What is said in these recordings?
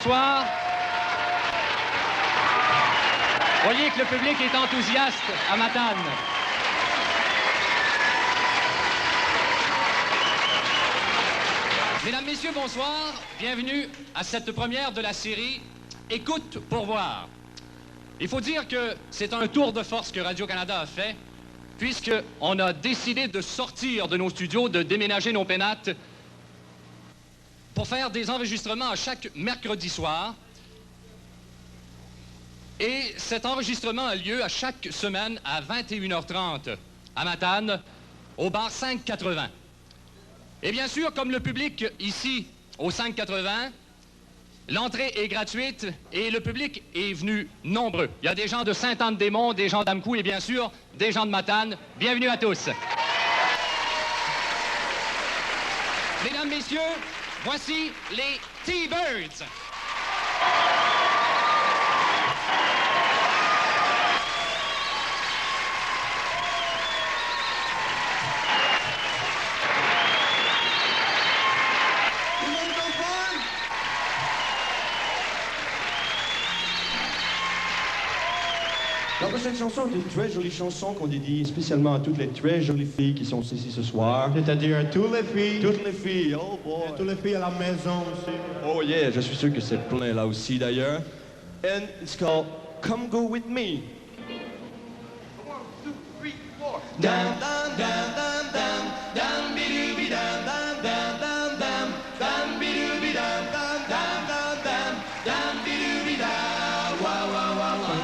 Bonsoir. Voyez que le public est enthousiaste à Matane. Mesdames, Messieurs, bonsoir. Bienvenue à cette première de la série Écoute, pour voir. Il faut dire que c'est un tour de force que Radio-Canada a fait, puisqu'on a décidé de sortir de nos studios, de déménager nos pénates pour faire des enregistrements à chaque mercredi soir. Et cet enregistrement a lieu à chaque semaine à 21h30 à Matane, au bar 580. Et bien sûr, comme le public ici, au 580, l'entrée est gratuite et le public est venu nombreux. Il y a des gens de Sainte-Anne-des-Monts, des gens d'Amcou et bien sûr, des gens de Matane. Bienvenue à tous. Mesdames, Messieurs, voici les T-Birds. La prochaine chanson est une très jolie chanson qu'on dédie spécialement à toutes les très jolies filles qui sont ici ce soir. C'est-à-dire à toutes les filles. Toutes les filles, oh boy. Et toutes les filles à la maison aussi. Oh yeah, je suis sûr que c'est plein là aussi d'ailleurs. And it's called Come Go With Me. 1, 2, 3, 4. Down, down, down, down, down, down, be-doo-be, down, down, down, down, down, down, be-doo-be, down, down, down, down, down, down, be-doo-be, down, wow, wow, wow, wow.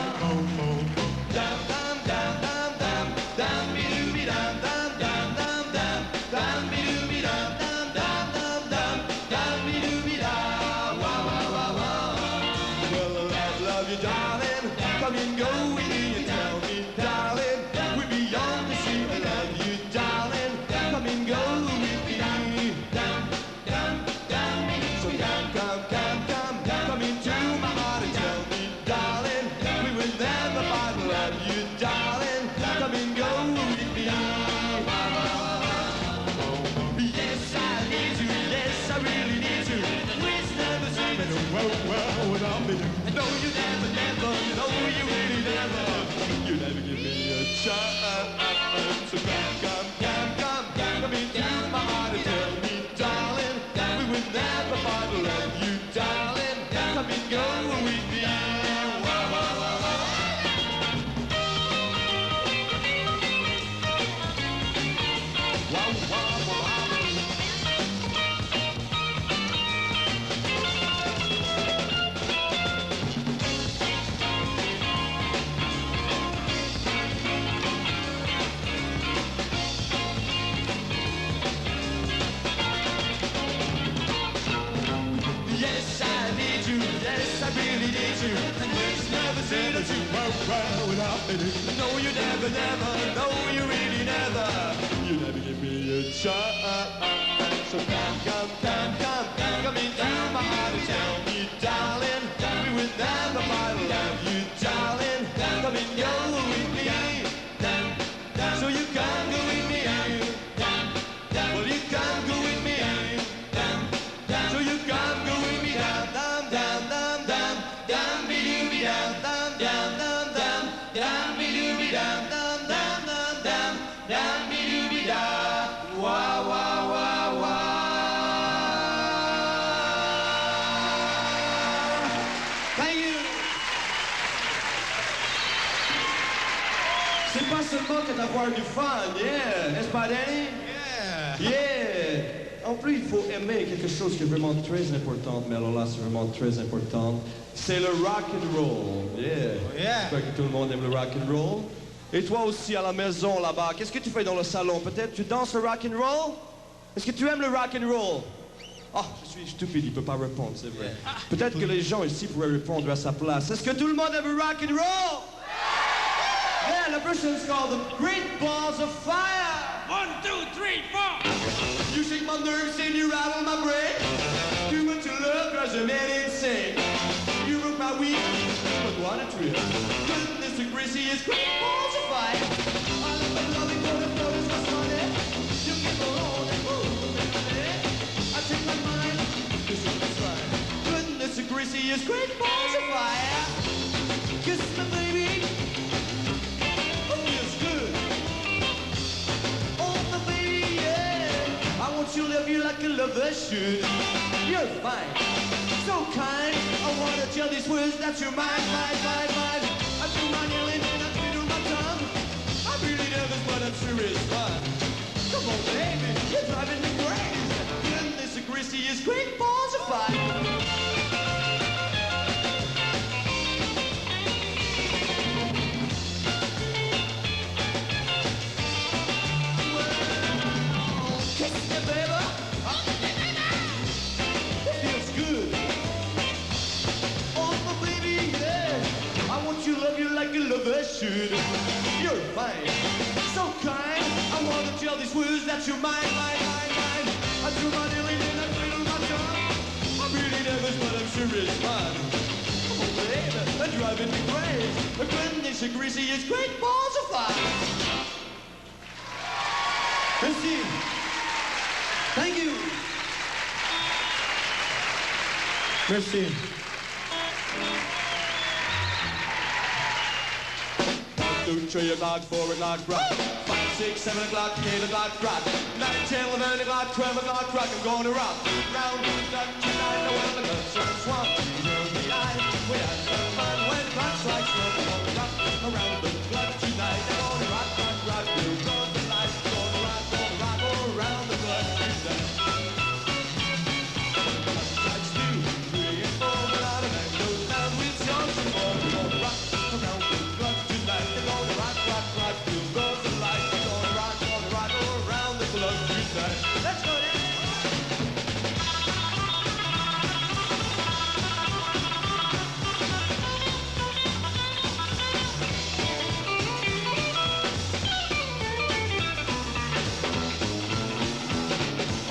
No, you never, never, no, you really never. You never give me a chance. So come into my heart and tell me, darling, we will never fight. I love you, darling. Come and go with me. So you can go with me. Well, you can go with me. So you can go with me. Down, down, down, down, down, down, be-doo-be, down, down, down, down, down, down, be-doo-be, down, down, down, down, down, down, be-doo-be, down, wah, wah, wah, wah. Thank you. C'est pas seulement que d'avoir du fun, yeah, n'est-ce pas, Danny? Yeah. Yeah. En plus, il faut aimer quelque chose qui est vraiment très important, mais alors là, c'est vraiment très important. C'est le rock and roll. Yeah. Oh, yeah. J'espère que tout le monde aime le rock and roll. Et toi aussi à la maison là-bas, qu'est-ce que tu fais dans le salon? Peut-être tu danses le rock and roll? Est-ce que tu aimes le rock and roll? Oh, je suis stupide, il peut pas répondre, c'est vrai. Yeah. Peut-être que les gens ici pourraient répondre à sa place. Est-ce que tout le monde aime le rock and roll? Yeah, the person's called the Great Balls of Fire. 1, 2, 3, 4. You shake my nerves and you rattle my brain. Too much love drives a man insane. You broke my week, but what a trip. Goodness gracious, is great balls of fire. I love my loving for the photos was funny. You get the road and move, baby. I take my mind, this is fine. Goodness gracious, is great balls of fire. Kiss me, baby. Oh, feels good. Oh, my baby, yeah. I want you to love you like a lover should. You're fine, so kind. I want to tell these words that you're mine, mine, mine, mine. I do my yelling and I twiddle my tongue. I'm really nervous, but I'm sure it's fun. Come on, baby, you're driving me crazy. Goodness gracious, is great balls of fire. Should. You're fine, so kind. I want to tell these words that you're mine, mine, mine, mine. I drew my kneeling and I twiddle my tongue. I'm really nervous, but I'm sure it's fun. Come on, baby, they're driving me crazy. The goodness of greasy is great balls of fire. Merci. Thank you. Merci. 2, 3 o'clock, 4 o'clock, rock. 5, 6, 7 o'clock, 8 o'clock, rock. 9, 10, 11 o'clock, 12 o'clock, rock. I'm gonna rock. Round the clock tonight, I want the guns and swamp. Around the eye, we had some fun when clock strikes 1. I'm gonna rock around the clock tonight. I'm gonna rock, rock, rock. We'll run the lights. Gonna rock around the clock tonight. Strikes 2, 3, and 4, but out of that goes down with songs and more. We're gonna rock around the clock tonight. They're gonna rock, rock, rock. We'll go the lights. We're gonna rock around the clock tonight. Let's go now.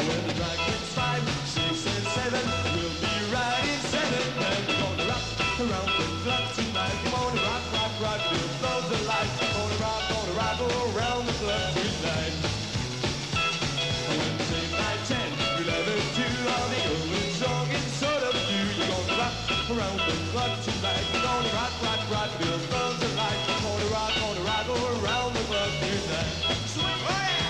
When the drag hits 5, 6, and 7, we'll be right in 7. And we're gonna rock around the clock tonight. We're gonna rock, rock, rock. We'll close the lights. We're gonna rock around the clock tonight. When we say 9, 10, 11, 2, all the old song is sort of you. You're gonna rock around the clock tonight. We're gonna rock, rock, rock. We'll close the lights. We're gonna rock around the clock tonight. Swing, oh yeah!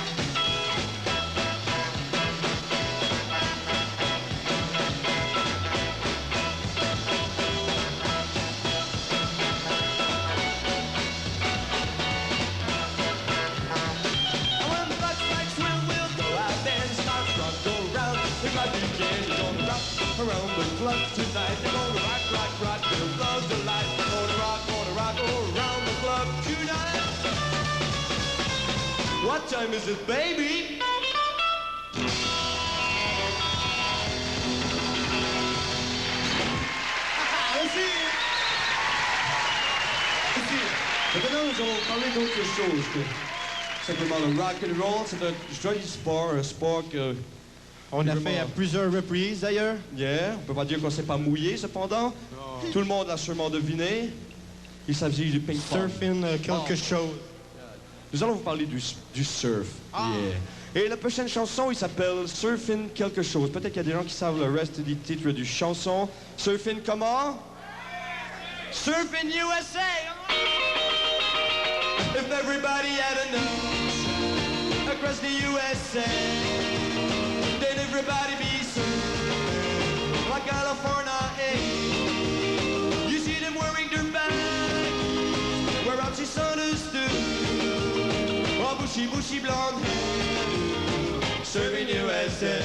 Around the clock tonight, they're gonna rock, rock, rock. We'll close the lights. We're gonna rock around the clock tonight. What time is it, baby? Merci. Maintenant, nous allons parler d'autre chose que simplement le rock and roll. C'est un joli sport, un sport que On a fait à plusieurs reprises d'ailleurs. Yeah, on peut pas dire qu'on s'est pas mouillé cependant. Oh. Tout le monde l'a sûrement deviné. Il s'agit du ping-pong. Surfing quelque chose. Nous allons vous parler du surf. Ah. Yeah. Et la prochaine chanson, il s'appelle Surfing quelque chose. Peut-être qu'il y a des gens qui savent le reste du titre du chanson. Surfing comment? Surfing USA! If everybody had a nose across the USA, then everybody be surfing like California, eh? You see them wearing their bags, where out she's understood. Oh, bushy, bushy blonde hair, surfing USA.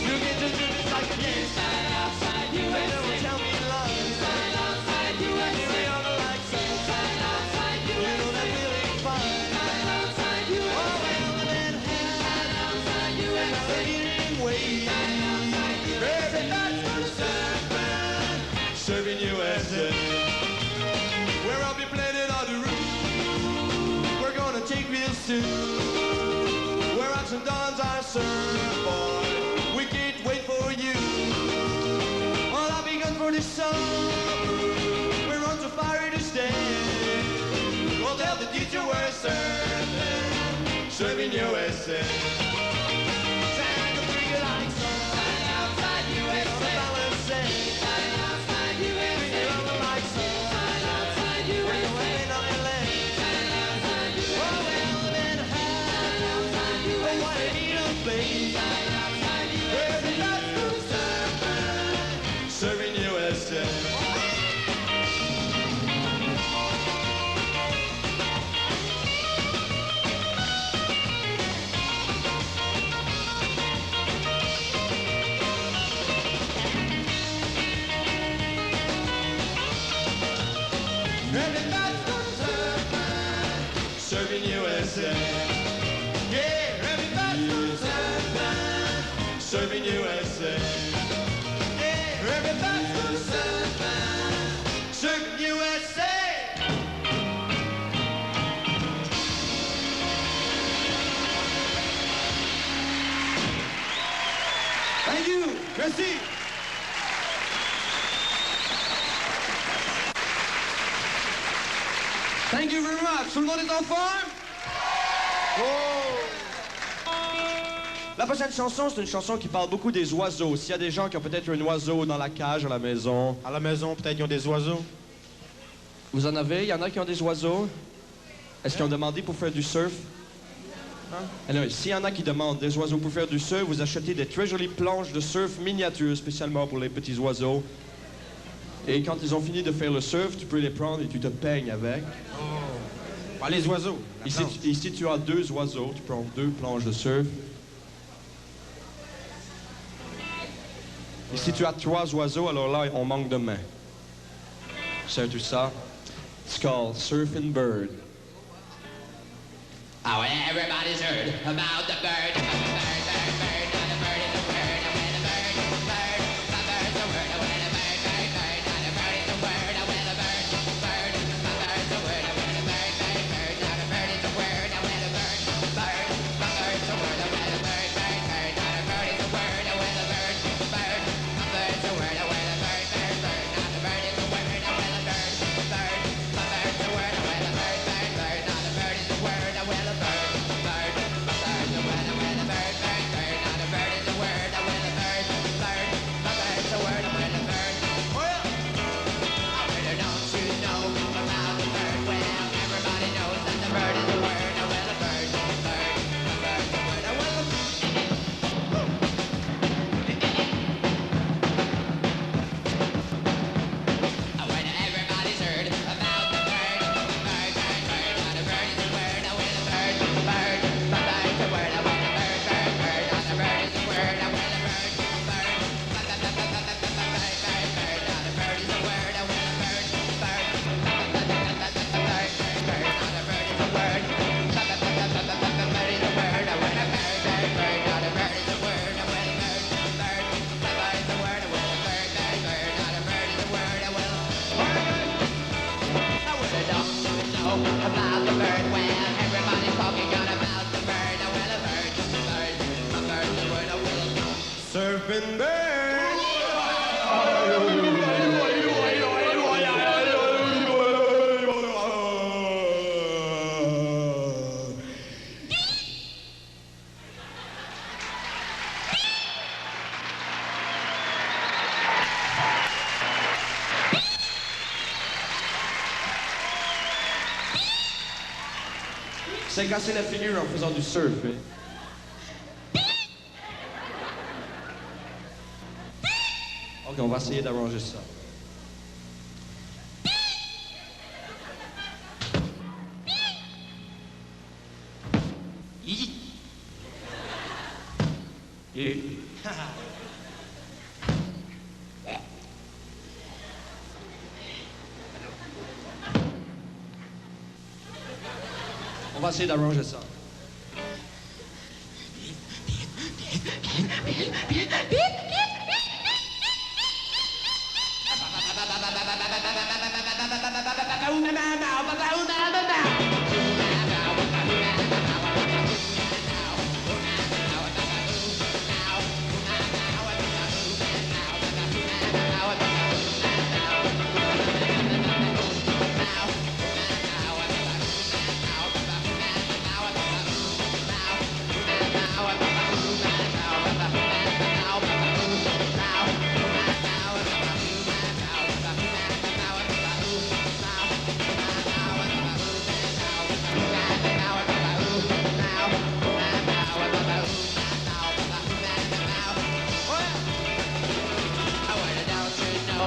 You get to do this like a game. Inside, outside, USA. Don't tell me lies. Inside, outside, USA. You know like inside, outside, USA. You know that really fine. Inside, outside, USA. Oh, well, then inside, outside, USA. Inside, outside, USA. Everybody's gonna surfing, surfing USA. Where I'll be planning on the roof. We're gonna take real soon. Where ups and downs are surfboard. We can't wait for you. Well, I'll be gone for the summer. We're on to fire to stay. We'll tell the teacher we're surfing, surfing USA. Santa Maria like sun. Outside USA. Balance. serving USA. Everybody's gonna serve, man. Serving USA. Yeah, everybody's gonna serve, man. Serving USA. Yeah, everybody's gonna serve, man. Serving USA. Thank you. Merci. Thank you very much. Tout le monde est en forme? Oh! La prochaine chanson, c'est une chanson qui parle beaucoup des oiseaux. S'il y a des gens qui ont peut-être un oiseau dans la cage à la maison. À la maison, peut-être qu'ils ont des oiseaux. Vous en avez? Il y en a qui ont des oiseaux? Est-ce qu'ils ont demandé pour faire du surf? Alors, s'il y en a qui demandent des oiseaux pour faire du surf, vous achetez des très jolies planches de surf miniatures, spécialement pour les petits oiseaux. Et quand ils ont fini de faire le surf, tu peux les prendre et tu te peignes avec. Ah, les oiseaux. Ici, tu as 2 oiseaux. Tu prends 2 planches de surf. Ici, tu as 3 oiseaux, alors là, on manque de mains. C'est tout ça. It's called Surfing Bird. Oh, everybody's heard about the bird. Bird, bird, bird, not a bird is a word. When a bird, bird, a bird's a word. When a bird, bird, bird, not a bird is a word. When a bird, bird, a bird's a word. When a bird, bird, bird, not a bird is a word. When a bird, bird, a bird's a word. When a bird, bird, bird, not a bird is a word. When a bird, bird, a bird's a word. When a bird, bird, bird, not a bird is a word. When a bird, bird, a bird's a word. When a bird, bird, bird, not a bird is a word. When a bird, about the bird, well, everybody's talking about the bird. Well, a bird, a bird's a word. Well, Surfing Bird. C'est casser la figure en faisant du surf. Hein? Ok, on va essayer d'arranger ça. Yeah. On va essayer d'arranger ça.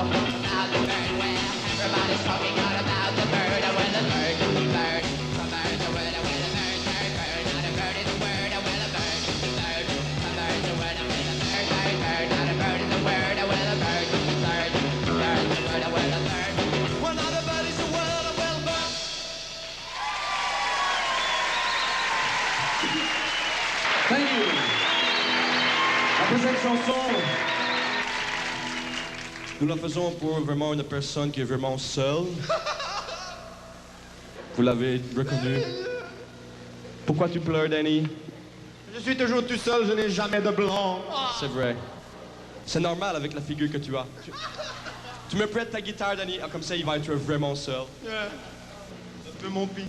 about the bird. Well, everybody's talking out about the bird. Well, the bird, the bird. The bird's a word. Well, the bird, bird, bird. Not a bird is a word. Well, a bird, bird. The bird's a word. Well, a bird, bird, bird. Not a bird is a word. Well, a bird, bird. The bird's a word. Well, a bird. Well, not a bird is a word. Well, a bird. Thank you. La prochaine chanson, nous la faisons pour vraiment une personne qui est vraiment seule. Vous l'avez reconnu. Pourquoi tu pleures, Danny? Je suis toujours tout seul, je n'ai jamais de blanc. C'est vrai. C'est normal avec la figure que tu as. Tu me prêtes ta guitare, Danny? Ah, comme ça, il va être vraiment seul. Yeah. Un peu mon pis.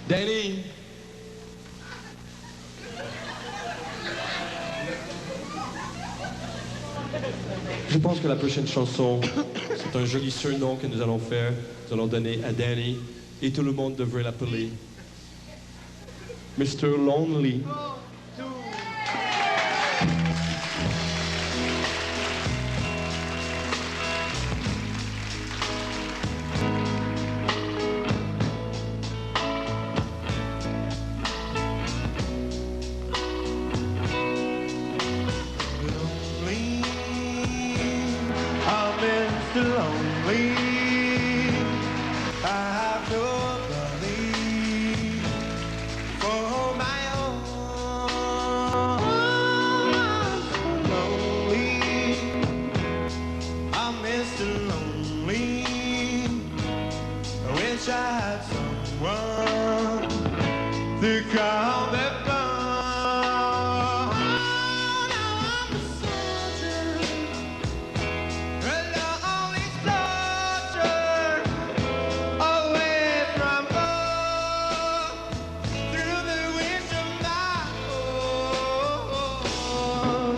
Danny! Je pense que la prochaine chanson, c'est un joli surnom que nous allons faire. Nous allons donner à Danny et tout le monde devrait l'appeler Mr. Lonely. I'm Mr. Lonely. I have nobody for my own. I'm so lonely. I'm Mr. Lonely. I wish I had someone to call me phone.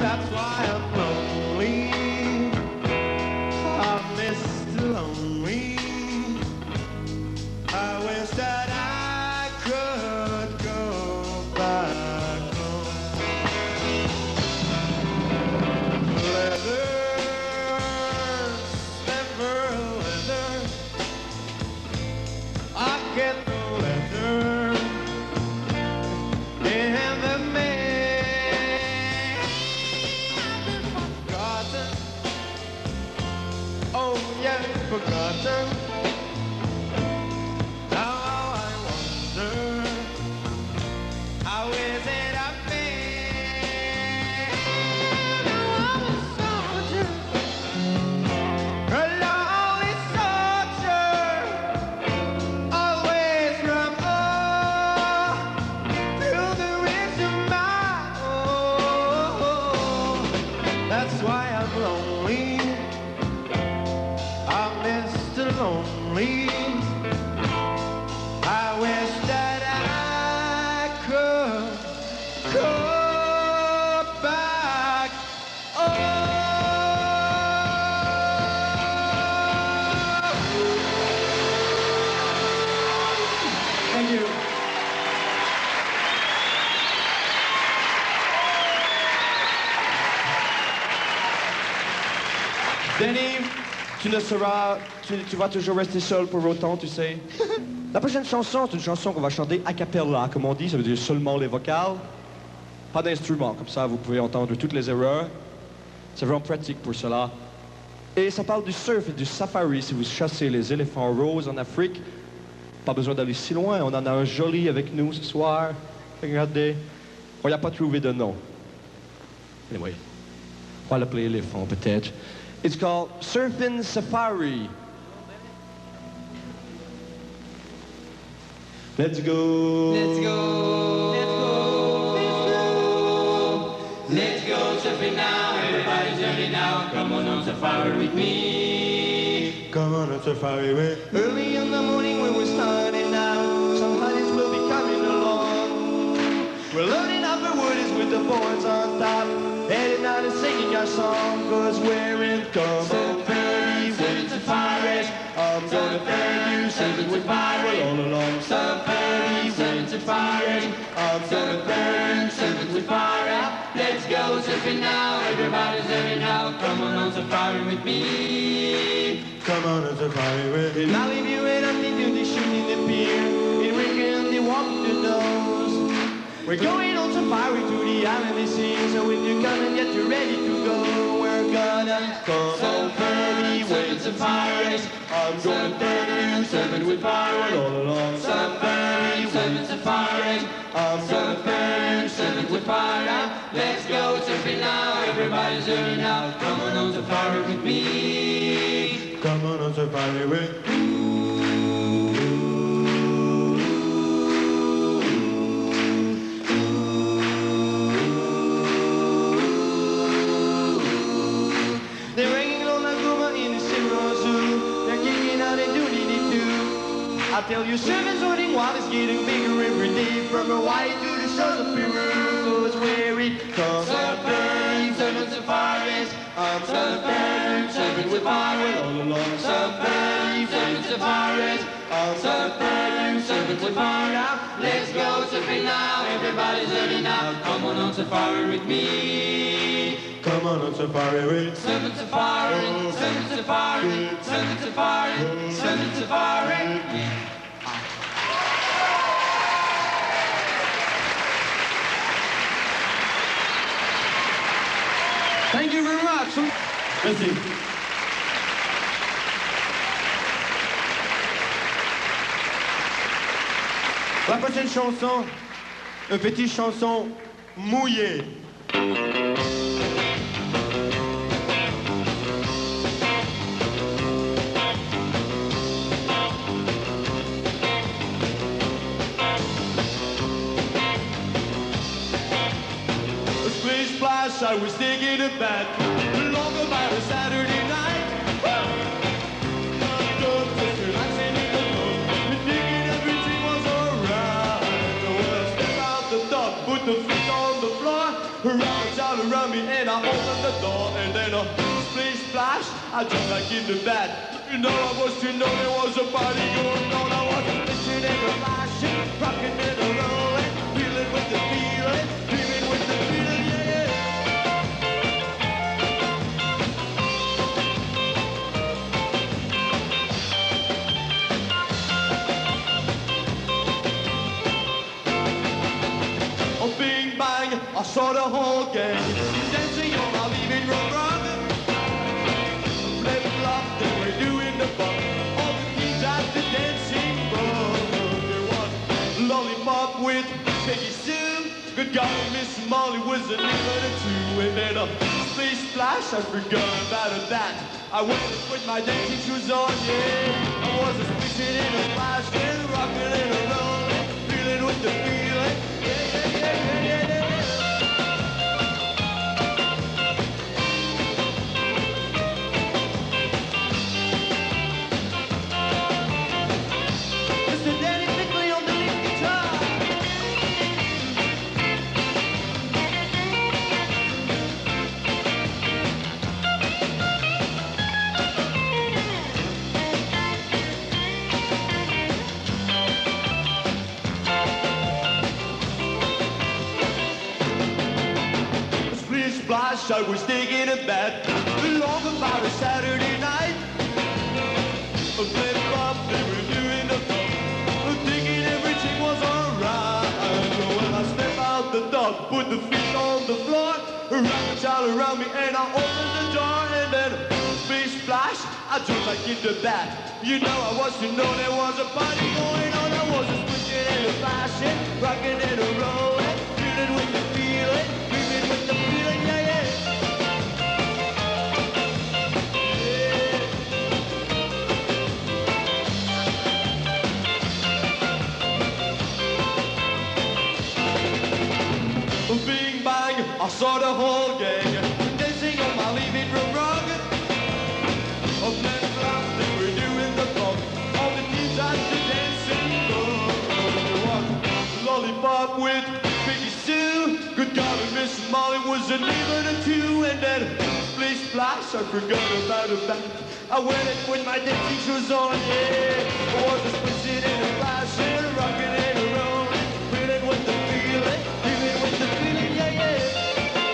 That's why I'm lonely. I'm Mr. Lonely. I wish that I could go back home. Leather, never leather. I get no leather in the mail. Forgotten. Oh yeah, forgotten. Now I wonder, how is it I feel? Now I'm a soldier, a lonely soldier, always from home till the rest of my own. That's why I'm lonely. I'm Mr. Lonely. I wish that I could go back. Thank you. Danny, tu ne seras... Tu vas toujours rester seul pour autant, tu sais. La prochaine chanson, c'est une chanson qu'on va chanter a cappella, comme on dit. Ça veut dire seulement les vocales. Pas d'instrument, comme ça vous pouvez entendre toutes les erreurs. C'est vraiment pratique pour cela. Et ça parle du surf et du safari. Si vous chassez les éléphants roses en Afrique, pas besoin d'aller si loin. On en a un joli avec nous ce soir. Regardez. On n'a pas trouvé de nom. Anyway, on va l'appeler éléphant peut-être. It's called Surfing Safari. Let's go. Let's go. Let's go. Let's go. Let's go surfing now. Everybody's early now. Come on safari with me. Come on a safari with. Early in the morning when we're starting out, some honeys will be coming along. We're loading up our woodies with the boards on top, heading out and singing our song, cause we're in Safari with Safari. I'm gonna thank you, singing with Safari all along. Safari with Safari. I'm gonna thank you, singing with Safari. Let's go surfing now, everybody's surfing now. Come on safari with me. Come on safari with me. In Malibu and Huntington, they shooting the pier. In Rincon, they walking the nose. We're going on safari to the island they sing. So if you come and get you ready to go, we're gonna come safari with safaris. I'm gonna take you surfing with pirate all along. Safari with safaris. I'm gonna take you surfing with pirate. Let's go surfing now, everybody's surfing now. Come on safari with me. Come on safari with me. They're ringing on the guma in the Simrose Zoo. They're kicking out and doodly-doo. I tell you, surfing's running wild, it's getting bigger every day. From Hawaii to the shores of Peru, it's where it comes. Surfing, surfing safaris. I'm surfing, surfing with pirates all along. Surfing, surfing safaris. I'm surfing, surfing with pirates. Let's go surfing now, everybody's surfing now. Come on safari with me. Come on safari with me. Surfing safari, surfing safari, surfing safari, surfing safari. Thank you very much. Merci. La prochaine chanson, une petite chanson mouillée. Splish splash, I was thinking of that long about a Saturday night. Relaxing in the boat, and thinking everything was alright. When I step out the door, put the feet on the floor, around all around me, and I opened the door, and then a splish splash, I jumped back into bed. You know I was to know there was a party going on. I was splishing and a flashing, rocking and a rolling, feeling with the feeling, feeling with the feeling, yeah, yeah. Oh, bing bang, I saw the whole gang dancing on my living room rug. Flip flop, they were doing the bump. All the kids at the dancing floor. There was lollipop with Peggy Sue. Good God, Miss Molly was an even a two. And then a splish splash, I forgot about that. I went and put my dancing shoes on, yeah. I was a splishing and a splashing, rocking and a rolling, feeling with the feeling, yeah, yeah, yeah, yeah, yeah, yeah. Mr. Danny Bickley on the lead guitar. Splish splash, I was thinking of that long about a Saturday night. A flip flop, they were doing the bump, thinking everything was alright. When I step out the door, put the feet on the floor, around the child around me, and I opened the door, and then splish splash, I jumped back into that. You know I was to know there was a party going on. I was a splishing and a flashing, rocking and a rolling, feeling with the feeling, feeling with the feeling, yeah, yeah. Bing bang, I saw the whole gang dancing on my living room rug. Of men class, they were doing the bump. All the kids at the dancing floor. There was lollipop with Peggy Sue. Good God, and Miss Molly was an even a two. And then splish splash, I forgot about that. I went and put my dancing shoes on, yeah. I was a splishing and a flashing, rocking and a rolling, feeling with the feeling, feeling with the feeling, yeah, yeah.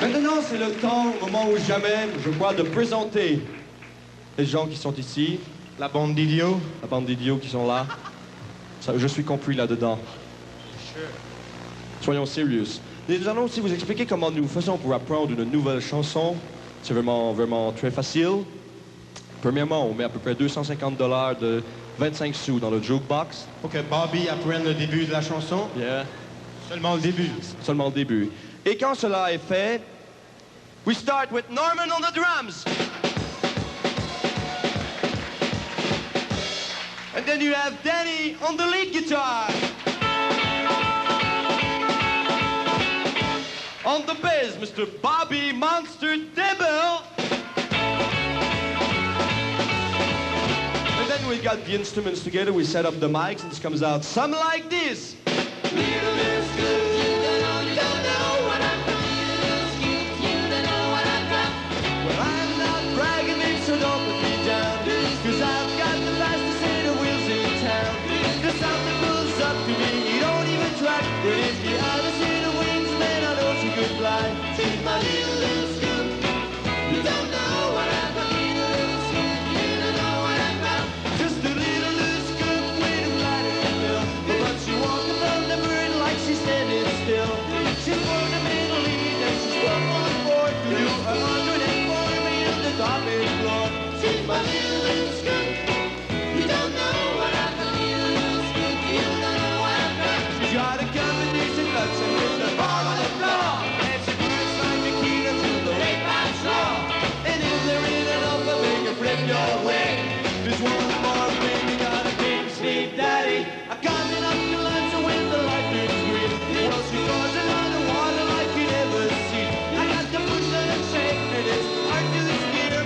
Maintenant, c'est le temps, au moment où jamais, je crois, de présenter les gens qui sont ici. La bande d'idiots. La bande d'idiots qui sont là. Ça, je suis compris là-dedans. Soyons sérieux. Nous allons aussi vous expliquer comment nous faisons pour apprendre une nouvelle chanson. C'est vraiment très facile. Premièrement, on met à peu près $250 de 25 sous dans le jukebox. Faut que Bobby apprenne le début de la chanson. Yeah. Seulement le début. Seulement le début. Et quand cela est fait, we start with Norman on the drums. And then you have Danny on the lead guitar. On the bass, Mr. Bobby Monster Dibble. And then we got the instruments together, we set up the mics, and this comes out something like this. Well, I'm not bragging, it, so don't put me down, 'cause I've got the fastest set of wheels in town. The sound that pulls up to me, you don't even try. But if you had a set of wings, man, I know you could fly. See my little scoop, you don't know what I've got. Little scoop, you don't know what I've got. Just a little scoop, way to fly to the mill. But she walking from the bird like she's standing still. She's for the middle lead and she's from on board to do 104 meters the top is floor. See my little scoop, you don't know what I've got. Little scoop, you don't know what I've got. She's got a combination nuts and with the bar on the floor. And she burns like the key to the late box straw. And if there ain't enough, I'll make her flip your way. There's one more thing, you got a big sweet daddy. I'm coming up to lunch when the light turns green. Well, she pours another water like you never seen. I got to push and shake, and it's hard to steer.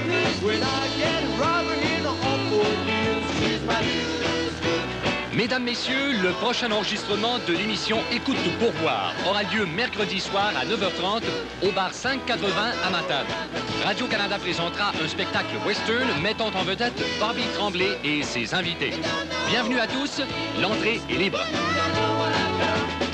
When I get Robert in the home for years, she's my little scoop. Mesdames, Messieurs, le prochain enregistrement de l'émission Écoute, voir aura lieu mercredi soir à 9h30 au bar 580 à Matane. Radio-Canada présentera un spectacle western mettant en vedette Bobby Tremblay et ses invités. Bienvenue à tous, l'entrée est libre. You don't know what I've got.